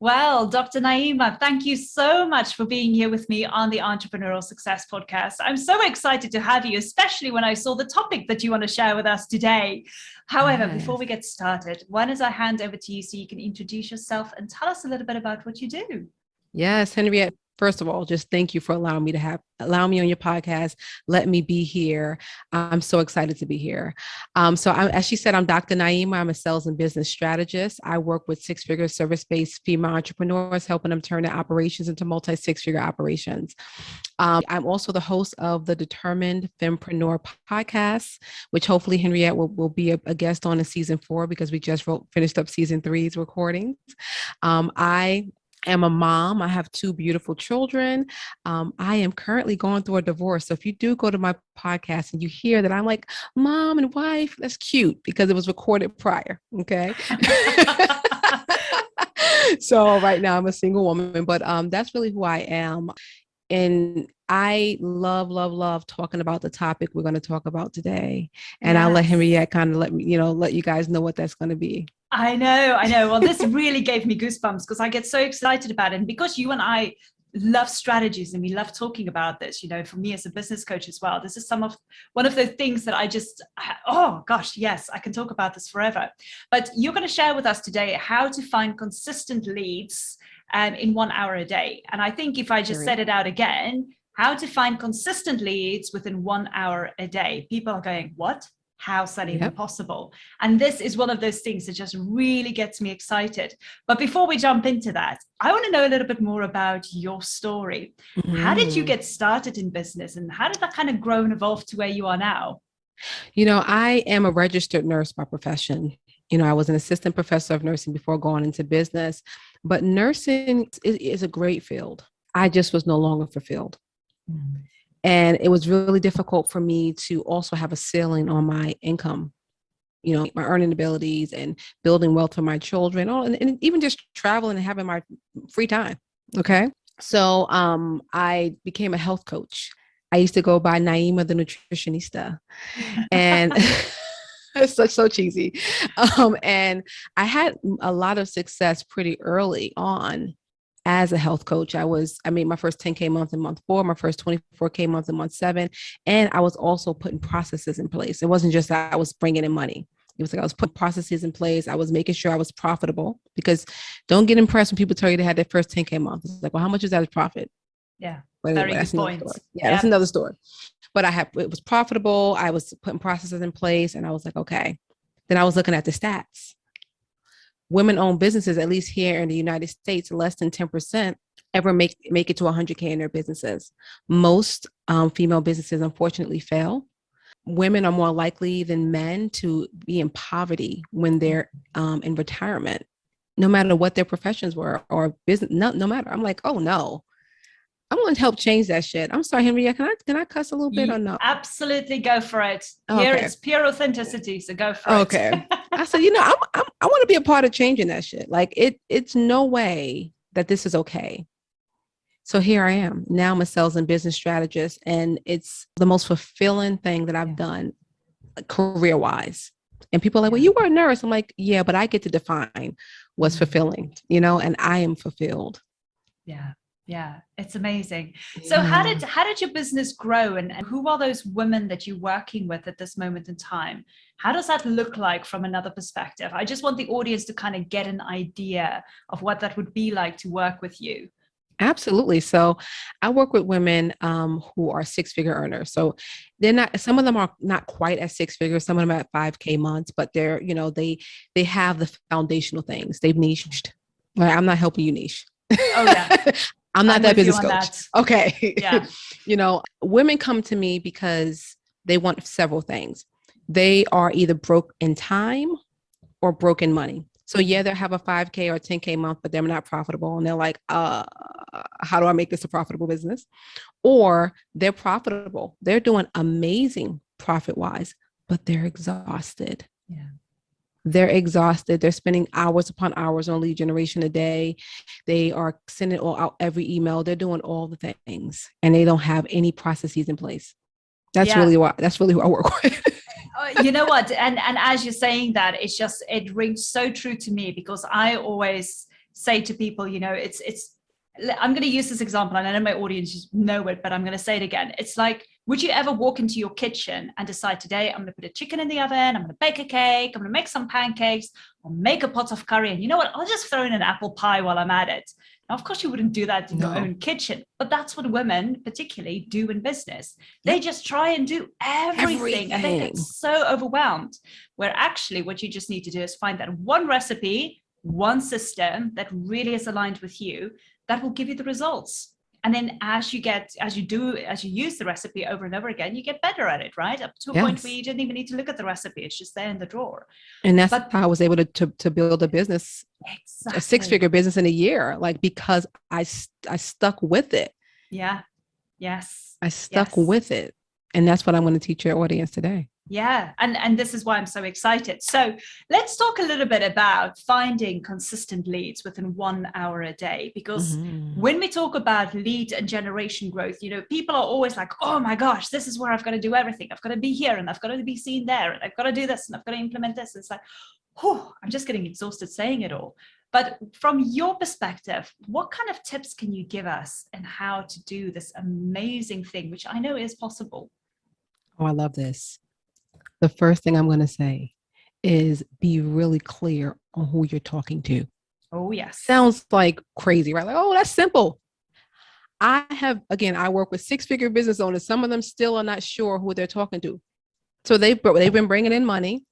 Well, Dr. Naieema, thank you so much for being here with me on the Entrepreneurial Success Podcast. I'm so excited to have you, especially when I saw the topic that you want to share with us today. However, before we get started, why don't I hand over to you so you can introduce yourself and tell us a little bit about what you do? Yes, Henriette. First of all, just thank you for allowing me on your podcast. Let me be here. I'm so excited to be here. As she said, I'm Dr. Naieema. I'm a sales and business strategist. I work with six-figure service-based female entrepreneurs, helping them turn their operations into multi-six-figure operations. I'm also the host of the Determined Fempreneur podcast, which hopefully Henriette will be a guest on in season 4 because we just finished up season 3's recordings. I am a mom. I have 2 beautiful children. I am currently going through a divorce. So if you do go to my podcast and you hear that I'm like mom and wife, that's cute because it was recorded prior. Okay. So right now I'm a single woman, but that's really who I am. And I love talking about the topic we're going to talk about today. And I'll let Henriette kind of let you guys know what that's going to be. I know. Well, this really gave me goosebumps because I get so excited about it. And because you and I love strategies and we love talking about this, for me as a business coach as well, this is one of the things that oh gosh, yes, I can talk about this forever. But you're going to share with us today how to find consistent leads in 1 hour a day. And I think if I just said it out again, how to find consistent leads within 1 hour a day. People are going, what? How's that even possible? And this is one of those things that just really gets me excited. But before we jump into that, I want to know a little bit more about your story. Mm-hmm. How did you get started in business and how did that kind of grow and evolve to where you are now? I am a registered nurse by profession. I was an assistant professor of nursing before going into business, but nursing is a great field. I just was no longer fulfilled. Mm-hmm. And it was really difficult for me to also have a ceiling on my income, my earning abilities and building wealth for my children, and even just traveling and having my free time. Okay. So I became a health coach. I used to go by Naieema the nutritionista. And it's so cheesy. And I had a lot of success pretty early on. As a health coach, I made my first 10K month in month 4, my first 24K month in month 7. And I was also putting processes in place. It wasn't just that I was bringing in money. It was like I was putting processes in place. I was making sure I was profitable because don't get impressed when people tell you they had their first 10K month. It's like, well, how much is that as profit? Yeah. Very good point. Yeah, that's another story. But it was profitable. I was putting processes in place and I was like, okay. Then I was looking at the stats. Women-owned businesses, at least here in the United States, less than 10% ever make it to 100K in their businesses. Most female businesses, unfortunately, fail. Women are more likely than men to be in poverty when they're in retirement, no matter what their professions were or business. No matter. I'm like, oh no. I'm going to help change that shit. I'm sorry, Henriette. Can I cuss a little bit or no? Absolutely, go for it. Here it's pure authenticity, so go for it. Okay. I said, I want to be a part of changing that shit. Like it's no way that this is okay. So here I am. Now I'm a sales and business strategist, and it's the most fulfilling thing that I've done career-wise. And people are like, well, you were a nurse. I'm like, yeah, but I get to define what's fulfilling, and I am fulfilled. Yeah, it's amazing. So how did your business grow and who are those women that you're working with at this moment in time? How does that look like from another perspective? I just want the audience to kind of get an idea of what that would be like to work with you. Absolutely. So I work with women who are 6-figure earners. So some of them are not quite at 6 figures, some of them are at 5K months, but they're, they have the foundational things. They've niched. Right? I'm not helping you niche. Oh yeah. I'm not that business coach. That. Okay. Yeah. Women come to me because they want several things. They are either broke in time or broke in money. So yeah, they have a 5K or 10K month, but they're not profitable. And they're like, how do I make this a profitable business? Or they're profitable. They're doing amazing profit-wise, but they're exhausted. Yeah. They're exhausted. They're spending hours upon hours on lead generation a day. They are sending out every email. They're doing all the things and they don't have any processes in place. That's really who I work with. You know what? And as you're saying that, it rings so true to me because I always say to people, you know, it's I'm going to use this example, and I know my audience know it, but I'm going to say it again. It's like, would you ever walk into your kitchen and decide, today I'm going to put a chicken in the oven, I'm going to bake a cake, I'm going to make some pancakes, or make a pot of curry, and you know what, I'll just throw in an apple pie while I'm at it. Now, of course, you wouldn't do that in your own kitchen, but that's what women particularly do in business. They just try and do everything, and they get so overwhelmed, where actually what you just need to do is find that one recipe, one system that really is aligned with you, that will give you the results. And then as you use the recipe over and over again, you get better at it, right? Up to a point where you didn't even need to look at the recipe. It's just there in the drawer. And that's how I was able to build a business, a 6-figure business in a year, like, because I stuck with it. Yeah. Yes. I stuck with it. And that's what I'm going to teach your audience today. Yeah. And this is why I'm so excited. So let's talk a little bit about finding consistent leads within 1 hour a day, because when we talk about lead and generation growth, you know, people are always like, oh my gosh, this is where I've got to do everything. I've got to be here, and I've got to be seen there, and I've got to do this, and I've got to implement this. It's like, I'm just getting exhausted saying it all. But from your perspective, what kind of tips can you give us on how to do this amazing thing, which I know is possible? Oh, I love this. The first thing I'm going to say is be really clear on who you're talking to. Oh, yes. Sounds like crazy, right? Like, oh, that's simple. I work with 6-figure business owners. Some of them still are not sure who they're talking to. So they've been bringing in money,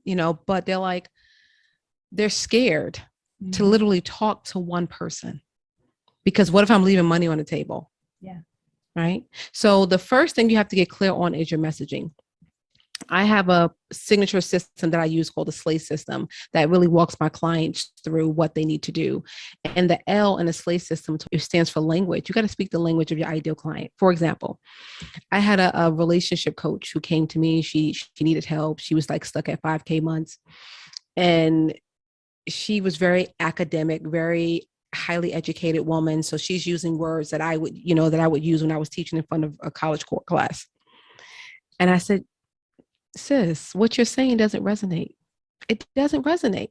you know, but they're scared to literally talk to one person, because what if I'm leaving money on the table? Yeah. Right. So the first thing you have to get clear on is your messaging. I have a signature system that I use called the SLAY system that really walks my clients through what they need to do. And the L in the SLAY system, it stands for language. You got to speak the language of your ideal client. For example, I had a relationship coach who came to me. She needed help. She was like stuck at 5K months. And she was very academic, very highly educated woman. So she's using words that I would use when I was teaching in front of a college core class. And I said, sis, what you're saying doesn't resonate. It doesn't resonate.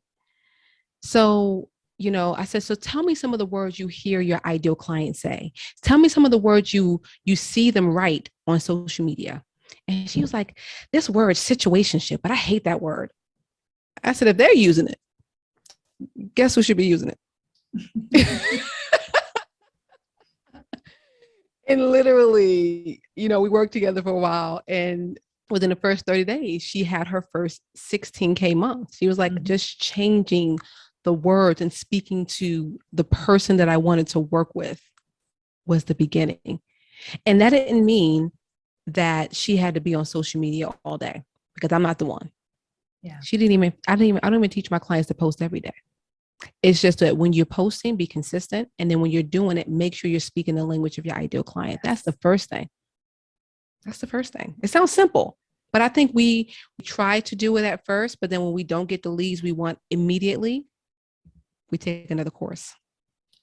So, you know, I said, so tell me some of the words you hear your ideal client say. Tell me some of the words you see them write on social media. And she was like, this word situationship, but I hate that word. I said, if they're using it, guess who should be using it? And literally, you know, we worked together for a while, and within the first 30 days, she had her first 16K month. She was like, just changing the words and speaking to the person that I wanted to work with was the beginning. And that didn't mean that she had to be on social media all day, because I'm not the one. Yeah. I don't even teach my clients to post every day. It's just that when you're posting, be consistent. And then when you're doing it, make sure you're speaking the language of your ideal client. That's the first thing. That's the first thing. It sounds simple, but I think we try to do it at first, but then when we don't get the leads we want immediately, we take another course.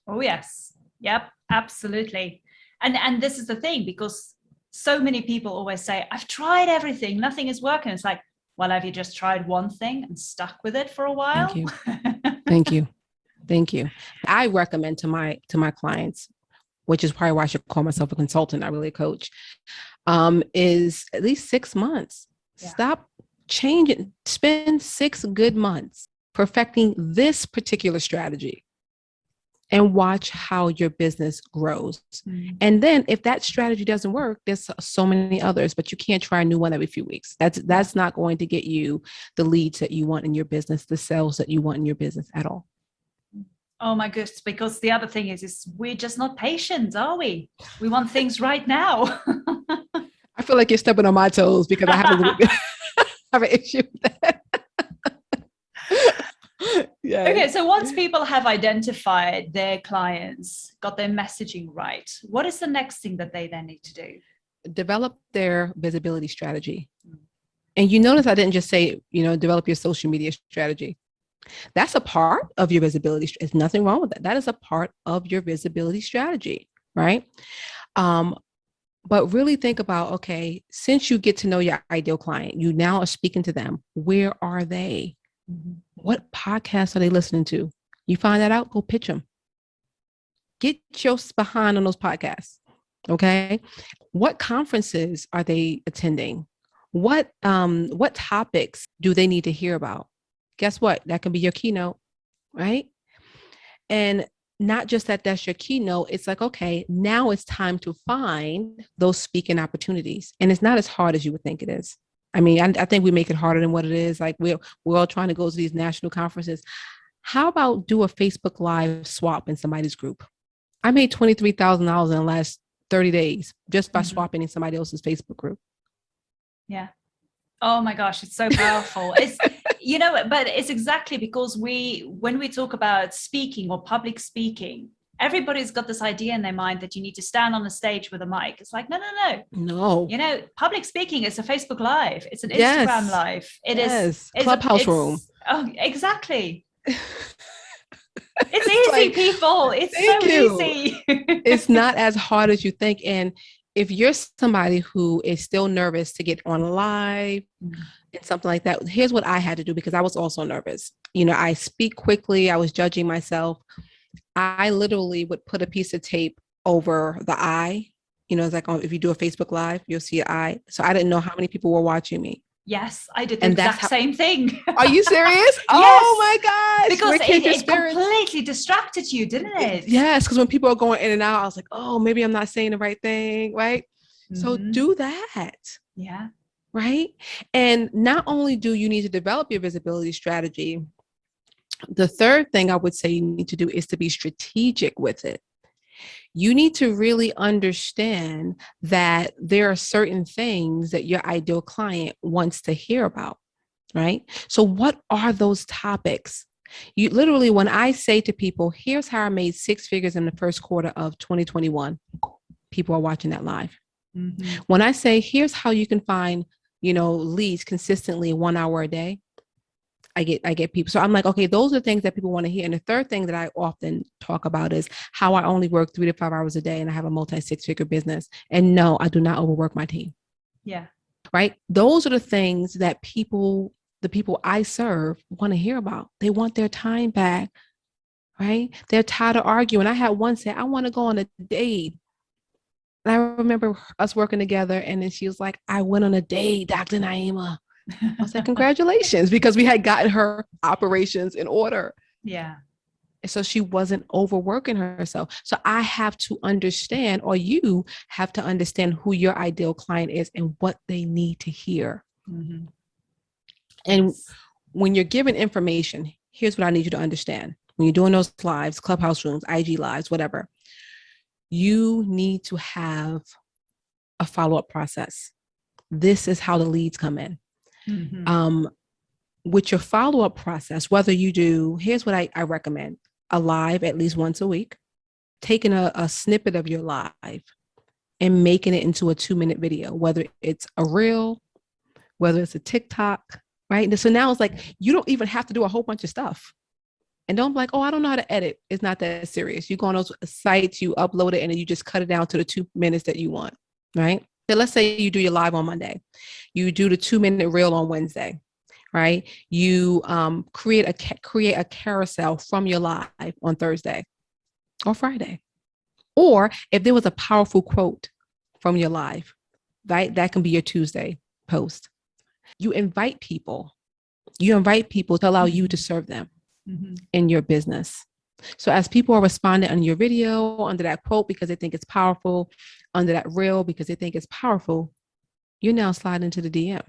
Oh, yes. Yep, absolutely. And this is the thing, because so many people always say, I've tried everything, nothing is working. It's like, well, have you just tried one thing and stuck with it for a while? Thank you. Thank you. Thank you. I recommend to my clients, which is probably why I should call myself a consultant, not really a coach, is at least 6 months. Yeah. Stop changing. Spend 6 good months perfecting this particular strategy and watch how your business grows. And then if that strategy doesn't work, there's so many others, but you can't try a new one every few weeks. That's not going to get you the leads that you want in your business, the sales that you want in your business at all. Oh my goodness, because the other thing is we're just not patient, are we? We want things right now. I feel like you're stepping on my toes because I have a little bit have an issue with that. Yes. Okay, so once people have identified their clients, got their messaging right, what is the next thing that they then need to do? Develop their visibility strategy. And you notice I didn't just say, develop your social media strategy. That's a part of your visibility. There's nothing wrong with that. That is a part of your visibility strategy, right? But really think about, okay, since you get to know your ideal client, you now are speaking to them. Where are they? What podcasts are they listening to? You find that out, go pitch them. Get your behind on those podcasts. Okay. What conferences are they attending? What topics do they need to hear about? Guess what? That can be your keynote, right? And not just that that's your keynote, it's like, okay, now it's time to find those speaking opportunities. And it's not as hard as you would think it is. I mean, I think we make it harder than what it is. Like we're all trying to go to these national conferences. How about do a Facebook Live swap in somebody's group? I made $23,000 in the last 30 days just by swapping in somebody else's Facebook group. Yeah. Oh my gosh, it's so powerful. It's, you know, but it's exactly because when we talk about speaking or public speaking, everybody's got this idea in their mind that you need to stand on a stage with a mic. It's like, no. You know, public speaking is a Facebook Live. It's an Instagram Live. It is Clubhouse room. Oh, exactly. It's easy, like, people. It's so easy. It's not as hard as you think. And if you're somebody who is still nervous to get on live and something like that, here's what I had to do because I was also nervous. You know, I speak quickly. I was judging myself. I literally would put a piece of tape over the eye. You know, it's like if you do a Facebook Live, you'll see an eye. So I didn't know how many people were watching me. Yes, I did the exact same thing. Are you serious? Yes. Oh my gosh. Because it completely distracted you, didn't it? Yes, because when people are going in and out, I was like, oh, maybe I'm not saying the right thing, right? So do that. Yeah. Right? And not only do you need to develop your visibility strategy, the third thing I would say you need to do is to be strategic with it. You need to really understand that there are certain things that your ideal client wants to hear about, right? So what are those topics? You literally, when I say to people, here's how I made 6 figures in the first quarter of 2021, people are watching that live. When I say, here's how you can find, you know, leads consistently 1 hour a day, I get people. So I'm like, okay, those are things that people want to hear. And the third thing that I often talk about is how I only work 3 to 5 hours a day and I have a multi-6-figure business. And no, I do not overwork my team. Yeah. Right. Those are the things that the people I serve want to hear about. They want their time back. Right. They're tired of arguing. I had one say, I want to go on a date. And I remember us working together. And then she was like, I went on a date, Dr. Naieema. I was like, congratulations, because we had gotten her operations in order. Yeah. So she wasn't overworking herself. So I have to understand, or you have to understand who your ideal client is and what they need to hear. And when you're given information, here's what I need you to understand. When you're doing those lives, Clubhouse rooms, IG lives, whatever, you need to have a follow-up process. This is how the leads come in. With your follow-up process, whether you do, here's what I recommend: a live at least once a week, taking a snippet of your live and making it into a 2-minute video, whether it's a reel, whether it's a TikTok, right? So now it's like, you don't even have to do a whole bunch of stuff. And don't be like, oh, I don't know how to edit. It's not that serious. You go on those sites, you upload it, and then you just cut it down to the 2 minutes that you want, right? So let's say you do your live on Monday. You do the 2-minute reel on Wednesday, right? You create a carousel from your live on Thursday or Friday. Or if there was a powerful quote from your live, right? That can be your Tuesday post. You invite people to allow you to serve them in your business. So as people are responding on your video, under that quote, because they think it's powerful, under that reel, because they think it's powerful, you're now sliding into the DM.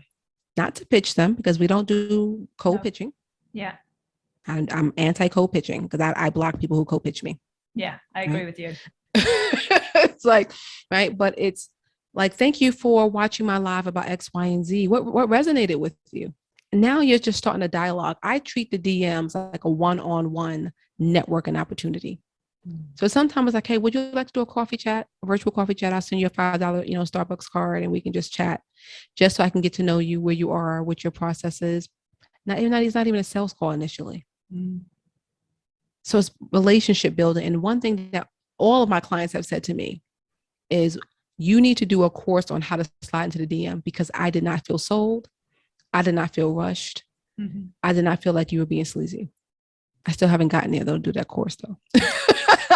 Not to pitch them, because we don't do cold pitching. Yeah. I'm anti-cold pitching, because I block people who cold pitch me. Yeah, I agree with you. It's like, right. But it's like, thank you for watching my live about X, Y, and Z. What resonated with you? Now you're just starting a dialogue. I treat the DMs like a one-on-one networking opportunity. So sometimes it's like, hey, would you like to do a virtual coffee chat? I'll send you a $5, Starbucks card, and we can just chat, just so I can get to know you, where you are, what your process is. It's not even a sales call initially. So it's relationship building. And one thing that all of my clients have said to me is, you need to do a course on how to slide into the DM, because I did not feel sold. I did not feel rushed. I did not feel like you were being sleazy. I still haven't gotten there though to do that course though.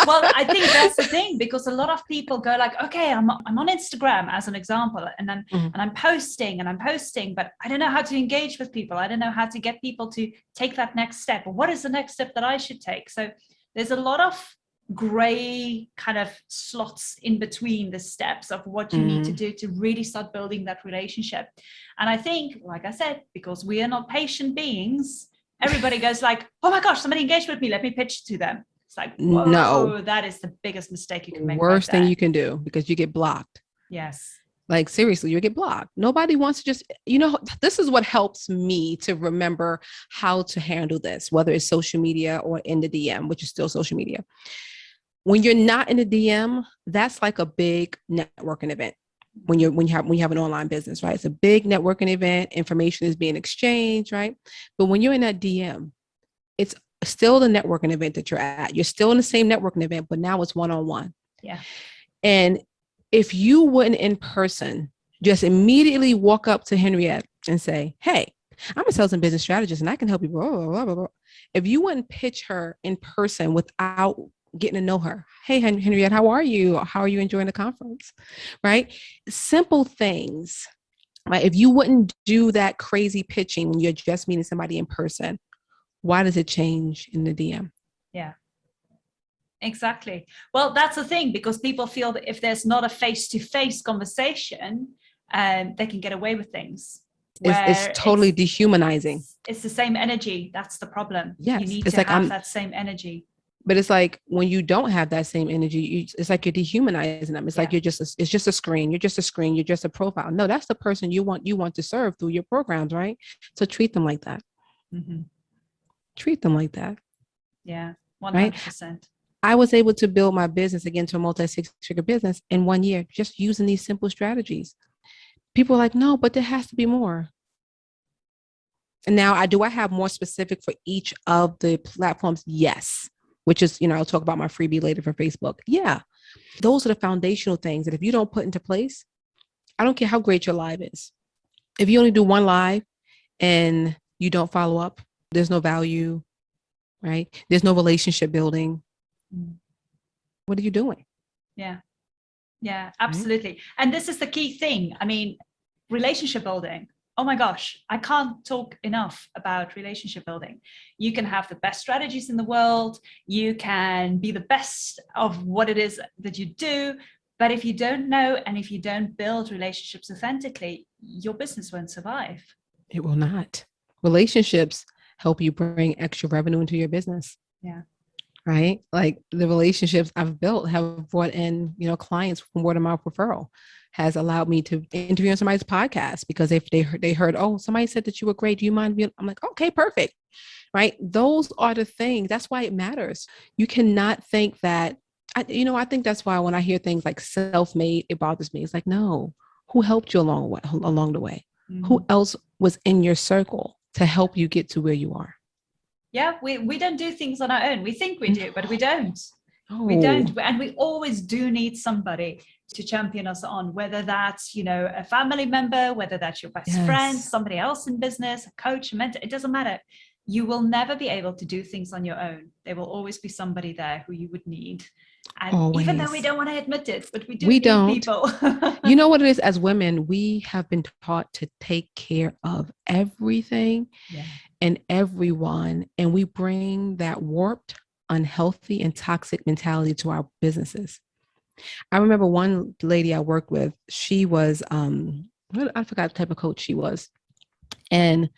Well, I think that's the thing, because a lot of people go like, okay, I'm on Instagram as an example, and I'm posting, but I don't know how to engage with people. I don't know how to get people to take that next step. Or what is the next step that I should take? So there's a lot of gray kind of slots in between the steps of what you need to do to really start building that relationship. And I think, like I said, because we are not patient beings, everybody goes like, oh my gosh, somebody engaged with me, let me pitch to them. It's like, whoa, no, that is the biggest mistake you can make. Worst thing you can do, because you get blocked. Yes. Like seriously, you get blocked. Nobody wants to just, this is what helps me to remember how to handle this, whether it's social media or in the DM, which is still social media. When you're not in the DM, that's like a big networking event. When you have an online business, right? It's a big networking event. Information is being exchanged, right? But when you're in that DM, it's still the networking event that you're at. You're still in the same networking event, but now it's one-on-one. Yeah. And if you wouldn't in person just immediately walk up to Henriette and say, hey, I'm a sales and business strategist and I can help you, blah, blah, blah, blah. If you wouldn't pitch her in person without getting to know her, hey, Henriette, how are you? How are you enjoying the conference? Right? Simple things. Right? If you wouldn't do that crazy pitching when you're just meeting somebody in person, why does it change in the DM? Yeah, exactly. Well, that's the thing, because people feel that if there's not a face-to-face conversation, they can get away with things. It's totally dehumanizing. It's the same energy. That's the problem. Yes. You need to have that same energy. But it's like when you don't have that same energy, it's like you're dehumanizing them. It's like it's just a screen. You're just a screen. You're just a profile. No, that's the person you want to serve through your programs, right? So treat them like that. Mm-hmm. Treat them like that. Yeah, 100%. Right? I was able to build my business again to a multi-six-figure business in 1 year, just using these simple strategies. People are like, no, but there has to be more. And now I have more specific for each of the platforms? Yes. Which is, I'll talk about my freebie later for Facebook. Yeah. Those are the foundational things that if you don't put into place, I don't care how great your live is. If you only do one live and you don't follow up, there's no value, right? There's no relationship building. What are you doing? Yeah. Yeah, absolutely. Mm-hmm. And this is the key thing. I mean, relationship building. Oh my gosh, I can't talk enough about relationship building. You can have the best strategies in the world. You can be the best of what it is that you do. But if you don't know, and if you don't build relationships authentically, your business won't survive. It will not. Relationships help you bring extra revenue into your business. Yeah. Right? Like the relationships I've built have brought in, clients from word of mouth referral, has allowed me to interview on somebody's podcast because if they heard, oh, somebody said that you were great. Do you mind? I'm like, okay, perfect. Right? Those are the things. That's why it matters. You cannot think that, I think that's why when I hear things like self-made, it bothers me. It's like, no, who helped you along the way? Mm-hmm. Who else was in your circle to help you get to where you are? Yeah, we don't do things on our own. We think we do, but we don't. Oh. We don't. And we always do need somebody to champion us on, whether that's, a family member, whether that's your best friend, somebody else in business, a coach, a mentor, it doesn't matter. You will never be able to do things on your own. There will always be somebody there who you would need. And always. Even though we don't want to admit it, but we need people. You know what it is? As women, we have been taught to take care of everything and everyone. And we bring that warped, unhealthy, and toxic mentality to our businesses. I remember one lady I worked with, she was, I forgot the type of coach she was. And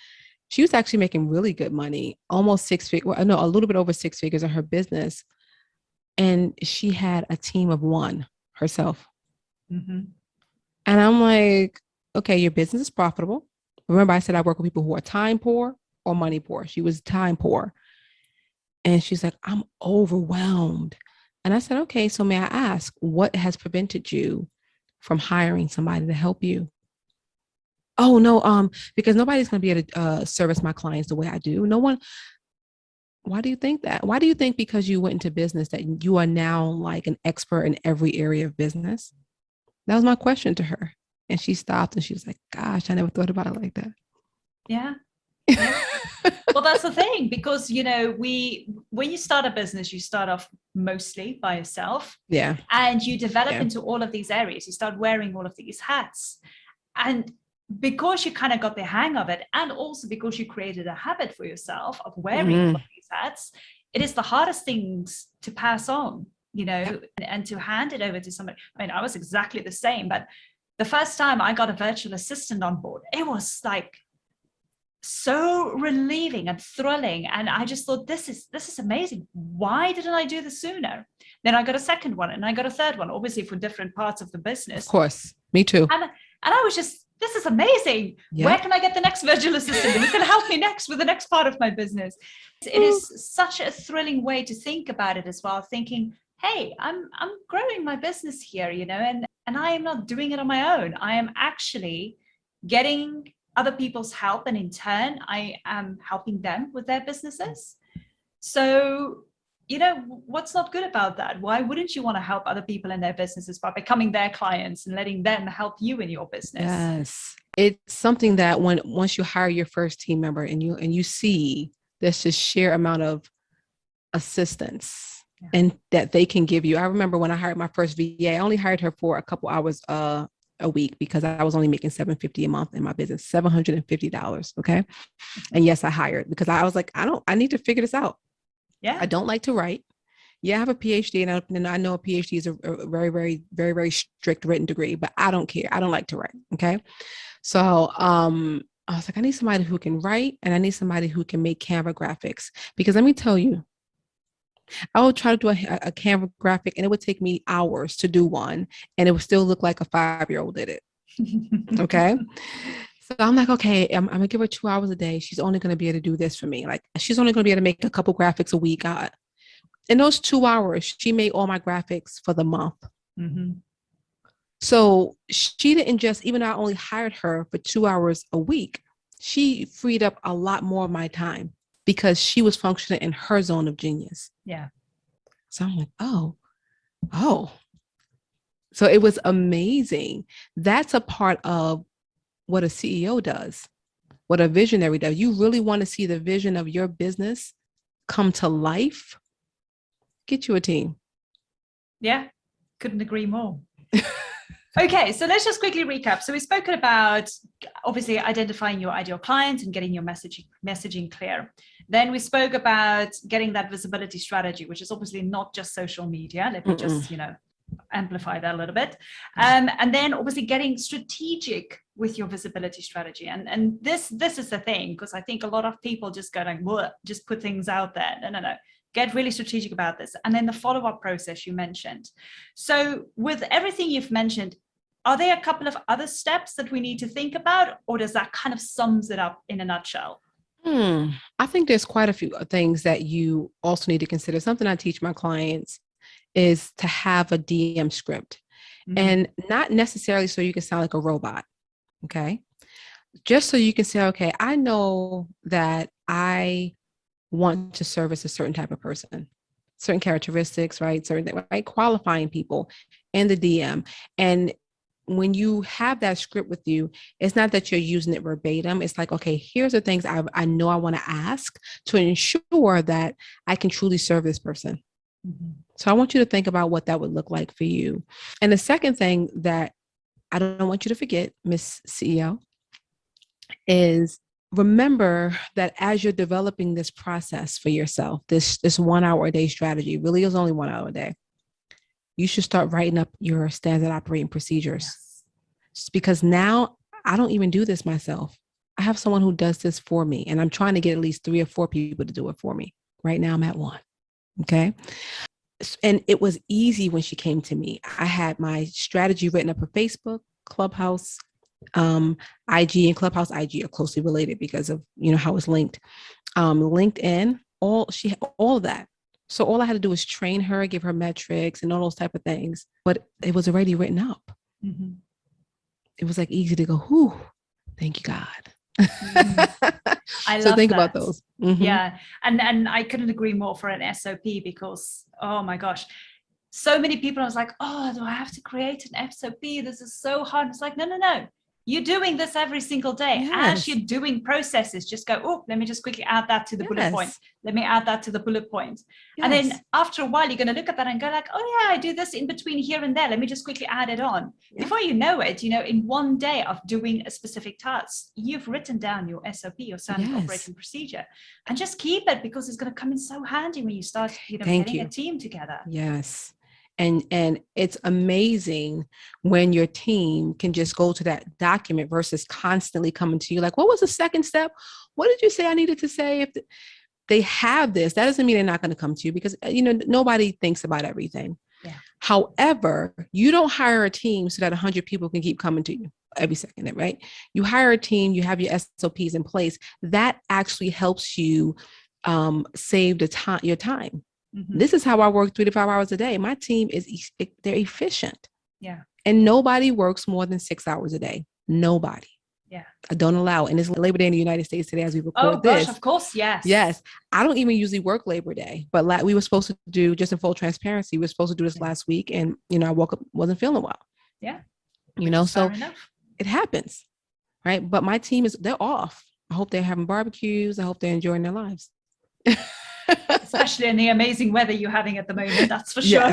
she was actually making really good money, almost a little bit over 6 figures in her business. And she had a team of one herself. Mm-hmm. And I'm like, okay, your business is profitable. Remember, I said I work with people who are time poor or money poor. She was time poor. And she's like, I'm overwhelmed. And I said, okay, so may I ask, what has prevented you from hiring somebody to help you? Oh, no, because nobody's going to be able to service my clients the way I do. No one. Why do you think that? Why do you think because you went into business that you are now like an expert in every area of business? That was my question to her. And she stopped and she was like, gosh, I never thought about it like that. Yeah. Yeah. Well, that's the thing, because, when you start a business, you start off mostly by yourself, Yeah. and you develop Yeah. into all of these areas. You start wearing all of these hats. And because you kind of got the hang of it, and also because you created a habit for yourself of wearing all of these hats, it is the hardest things to pass on, and to hand it over to somebody. I mean, I was exactly the same, but the first time I got a virtual assistant on board, it was like so relieving and thrilling, and I just thought, this is amazing. Why didn't I do this sooner? Then I got a second one, and I got a third one, obviously for different parts of the business. Of course, me too. And I was just, this is amazing. Yep. Where can I get the next virtual assistant who's going to help me next with the next part of my business? It is such a thrilling way to think about it as well, thinking, hey, I'm growing my business here, and I am not doing it on my own. I am actually getting other people's help, and in turn, I am helping them with their businesses. So, what's not good about that? Why wouldn't you want to help other people in their businesses by becoming their clients and letting them help you in your business? Yes. It's something that once you hire your first team member and you see this just sheer amount of assistance and that they can give you. I remember when I hired my first VA, I only hired her for a couple hours a week because I was only making $750 a month in my business, $750. Okay. And yes, I hired because I was like, I need to figure this out. Yeah. I don't like to write. Yeah, I have a PhD, and I know a PhD is a very, very, very, very strict written degree, but I don't care. I don't like to write. Okay. So I was like, I need somebody who can write, and I need somebody who can make Canva graphics, because let me tell you, I would try to do a Canva graphic, and it would take me hours to do one, and it would still look like a 5-year-old did it. Okay. So I'm like, okay, I'm gonna give her 2 hours a day. She's only gonna be able to do this for me. Like, she's only gonna be able to make a couple graphics a week. In those 2 hours, she made all my graphics for the month. Mm-hmm. So she didn't just, even though I only hired her for 2 hours a week, she freed up a lot more of my time because she was functioning in her zone of genius. Yeah. So I'm like, oh. So it was amazing. That's a part of what a CEO does, what a visionary does. You really want to see the vision of your business come to life? Get you a team. Yeah, couldn't agree more. Okay, so let's just quickly recap. So we've spoken about obviously identifying your ideal client and getting your messaging clear. Then we spoke about getting that visibility strategy, which is obviously not just social media. Let me just, amplify that a little bit. And then obviously getting strategic with your visibility strategy. And this is the thing, because I think a lot of people just go like, just put things out there. No. Get really strategic about this. And then the follow-up process you mentioned. So with everything you've mentioned, are there a couple of other steps that we need to think about, or does that kind of sums it up in a nutshell? I think there's quite a few things that you also need to consider. Something I teach my clients is to have a DM script, and not necessarily so you can sound like a robot. Okay. Just so you can say, okay, I know that I want to service a certain type of person, certain characteristics, right? Right? Qualifying people in the DM. And when you have that script with you, it's not that you're using it verbatim. It's like, okay, here's the things I know I want to ask to ensure that I can truly serve this person. Mm-hmm. So I want you to think about what that would look like for you. And the second thing that I don't want you to forget, Miss CEO, is remember that as you're developing this process for yourself, this 1 hour a day strategy, really is only 1 hour a day. You should start writing up your standard operating procedures. Yes. Because now I don't even do this myself. I have someone who does this for me, and I'm trying to get at least 3 or 4 people to do it for me. Right now I'm at 1. Okay. And it was easy when she came to me. I had my strategy written up for Facebook, Clubhouse, IG, and Clubhouse IG are closely related because of, how it's linked. LinkedIn, all of that. So all I had to do was train her, give her metrics and all those type of things, but it was already written up. Mm-hmm. It was like easy to go, whew, thank you, God. Mm-hmm. I love so think that. About those. Mm-hmm. Yeah. And I couldn't agree more for an SOP, because, oh my gosh, so many people, I was like, oh, do I have to create an SOP? This is so hard. It's like, no. You're doing this every single day. Yes. As you're doing processes, just go, oh, let me just quickly add that to the bullet point. Let me add that to the bullet point. Yes. And then after a while, you're going to look at that and go like, oh yeah, I do this in between here and there. Let me just quickly add it on. Yeah. Before you know it, in one day of doing a specific task, you've written down your SOP, your standard operating procedure, and just keep it, because it's going to come in so handy when you start, getting a team together. Yes. And it's amazing when your team can just go to that document versus constantly coming to you like, what was the second step? What did you say I needed to say? If they have this, that doesn't mean they're not going to come to you, because, nobody thinks about everything. Yeah. However, you don't hire a team so that 100 people can keep coming to you every second, right? You hire a team, you have your SOPs in place. That actually helps you save your time. Mm-hmm. This is how I work 3 to 5 hours a day. My team they're efficient. Yeah. And nobody works more than 6 hours a day. Nobody. Yeah. I don't allow it. And it's Labor Day in the United States today as we record this. Oh gosh, of course, yes. Yes. I don't even usually work Labor Day, but we were supposed to do, just in full transparency, we were supposed to do this last week, and, I woke up, wasn't feeling well. Yeah. So it happens, right? But my team they're off. I hope they're having barbecues. I hope they're enjoying their lives. Especially in the amazing weather you're having at the moment, that's for sure.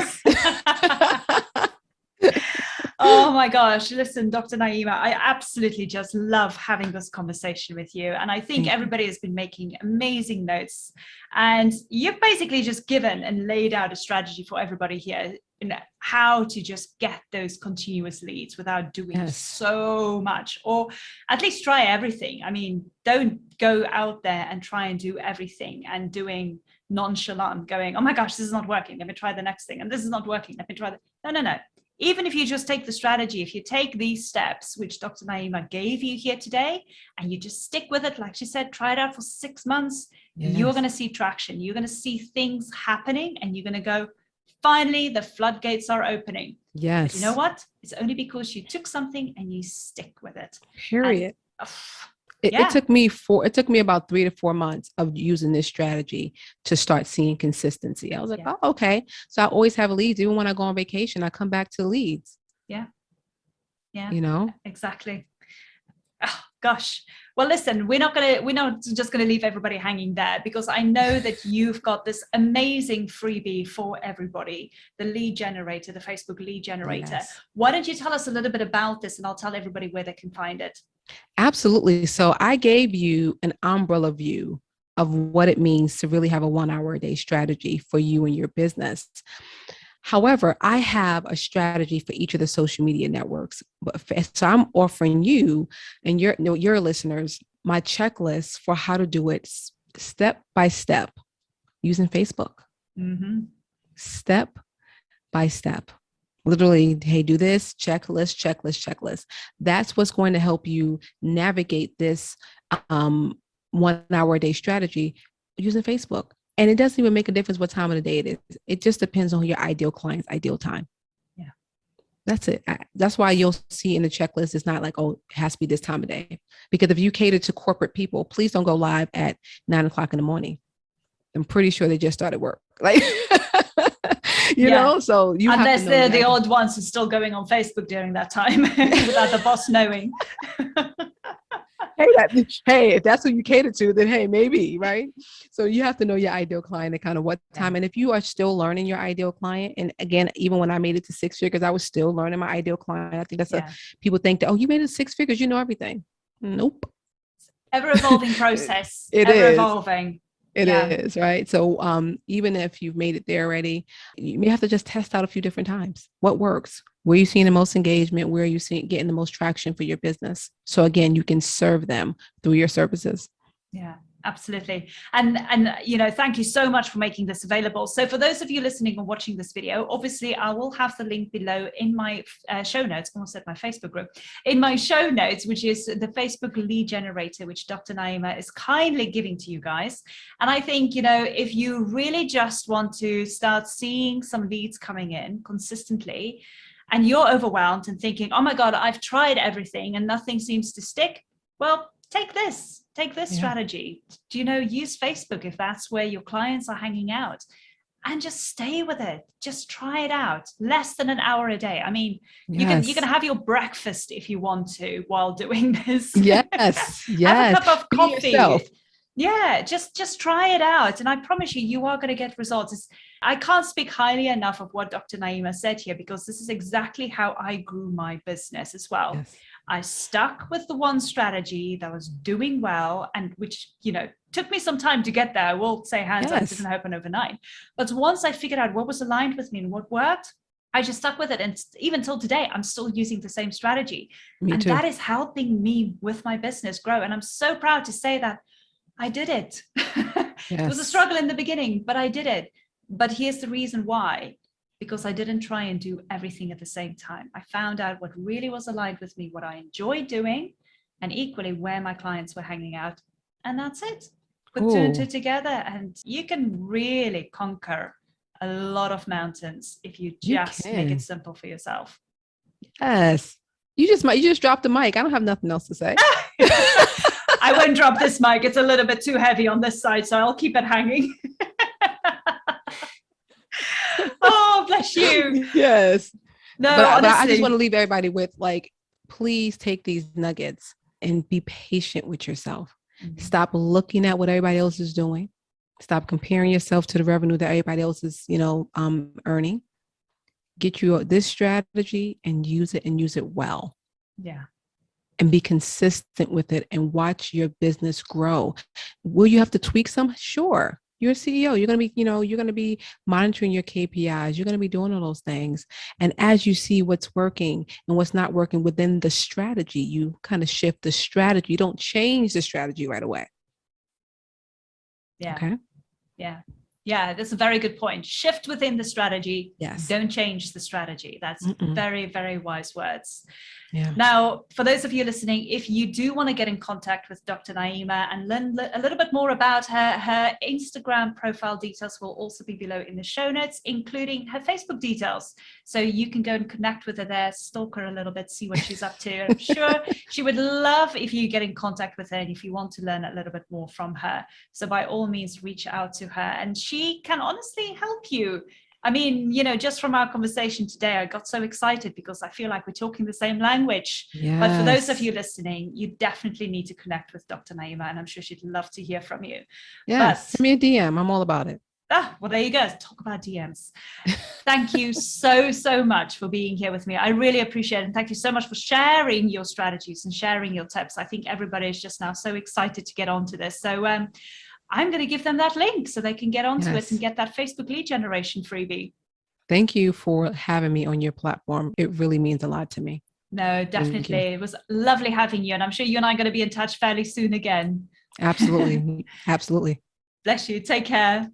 Oh my gosh. Listen, Dr. Naieema, I absolutely just love having this conversation with you. And I think everybody has been making amazing notes. And you've basically just given and laid out a strategy for everybody here, how to just get those continuous leads without doing so much, or at least try everything. I mean, don't go out there and try and do everything and doing nonchalant, going, oh my gosh, this is not working, let me try the next thing. And this is not working, let me try that. No. Even if you just take the strategy, if you take these steps, which Dr. Naieema gave you here today, and you just stick with it, like she said, try it out for 6 months, you're going to see traction. You're going to see things happening, and you're going to go, finally, the floodgates are opening. Yes. But you know what? It's only because you took something and you stick with it. Period. It took me about 3 to 4 months of using this strategy to start seeing consistency. I was like, oh, okay. So I always have leads. Even when I go on vacation, I come back to leads. Yeah. Exactly. Oh, gosh. Well, listen, we're not just going to leave everybody hanging there, because I know that you've got this amazing freebie for everybody, the lead generator, the Facebook lead generator. Yes. Why don't you tell us a little bit about this, and I'll tell everybody where they can find it. Absolutely. So I gave you an umbrella view of what it means to really have a 1 hour a day strategy for you and your business. However, I have a strategy for each of the social media networks. So I'm offering you and your listeners my checklist for how to do it step by step using Facebook. Mm-hmm. Step by step. Literally, hey, do this, checklist. That's what's going to help you navigate this 1 hour a day strategy using Facebook. And it doesn't even make a difference what time of the day it is. It just depends on your ideal client's ideal time. Yeah. That's it. That's why you'll see in the checklist, it's not like, oh, it has to be this time of day. Because if you cater to corporate people, please don't go live at 9:00 in the morning. I'm pretty sure they just started work. You know, so you unless have to they're the odd ones who's still going on Facebook during that time without the boss knowing. Hey, if that's what you cater to, then hey, maybe, right? So you have to know your ideal client and kind of what time. And if you are still learning your ideal client, and again, even when I made it to 6 figures, I was still learning my ideal client. I think that's people think that, oh, you made it to 6 figures, you know everything. Nope. Ever evolving process. It ever is. Evolving. It is, right? So even if you've made it there already, you may have to just test out a few different times. What works? Where are you seeing the most engagement? Where are you getting the most traction for your business? So again, you can serve them through your services. Yeah. Absolutely. And thank you so much for making this available. So for those of you listening and watching this video, obviously I will have the link below in my show notes, almost said my Facebook group, in my show notes, which is the Facebook lead generator, which Dr. Naieema is kindly giving to you guys. And I think, if you really just want to start seeing some leads coming in consistently, and you're overwhelmed and thinking, oh my God, I've tried everything and nothing seems to stick. Well, take this strategy. Use Facebook if that's where your clients are hanging out. and just stay with it. Just try it out. Less than an hour a day. I mean, Yes. you can have your breakfast if you want to while doing this. Yes. Have a Yes. cup of Be coffee. yourself. Yeah, just try it out. And I promise you, you are going to get results. I can't speak highly enough of what Dr. Naieema said here, because this is exactly how I grew my business as well. Yes. I stuck with the one strategy that was doing well, and which, took me some time to get there. I will say hands up, it didn't happen overnight. But once I figured out what was aligned with me and what worked, I just stuck with it. And even till today, I'm still using the same strategy. Me and too. That is helping me with my business grow. And I'm so proud to say that I did it. It was a struggle in the beginning, but I did it. But here's the reason why. Because I didn't try and do everything at the same time. I found out what really was aligned with me, what I enjoyed doing, and equally where my clients were hanging out. And that's it. Put two and two together, and you can really conquer a lot of mountains if you just make it simple for yourself. Yes. You just dropped the mic. I don't have nothing else to say. I won't drop this mic. It's a little bit too heavy on this side, so I'll keep it hanging. Oh, bless you. Yes. No, but I just want to leave everybody with, please take these nuggets and be patient with yourself. Mm-hmm. Stop looking at what everybody else is doing. Stop comparing yourself to the revenue that everybody else is, earning. Get you this strategy and use it well. Yeah. And be consistent with it and watch your business grow. Will you have to tweak some? Sure. You're a CEO. You're going to be monitoring your KPIs. You're going to be doing all those things. And as you see what's working and what's not working within the strategy, you kind of shift the strategy. You don't change the strategy right away. Yeah. Okay. Yeah. Yeah, that's a very good point. Shift within the strategy. Yes. Don't change the strategy. That's very, very wise words. Yeah. Now, for those of you listening, if you do want to get in contact with Dr. Naieema and learn a little bit more about her Instagram profile details will also be below in the show notes, including her Facebook details. So you can go and connect with her there, stalk her a little bit, see what she's up to. I'm sure she would love if you get in contact with her and if you want to learn a little bit more from her. So by all means, reach out to her, and she can honestly help you. I mean, just from our conversation today, I got so excited because I feel like we're talking the same language. Yes. But for those of you listening, you definitely need to connect with Dr. Naieema, and I'm sure she'd love to hear from you. Yes, send me a DM. I'm all about it. Well, there you go. Talk about DMs. Thank you so, so much for being here with me. I really appreciate it. And thank you so much for sharing your strategies and sharing your tips. I think everybody is just now so excited to get onto this. So, I'm going to give them that link so they can get onto it and get that Facebook lead generation freebie. Thank you for having me on your platform. It really means a lot to me. No, definitely. It was lovely having you. And I'm sure you and I are going to be in touch fairly soon again. Absolutely. Absolutely. Bless you. Take care.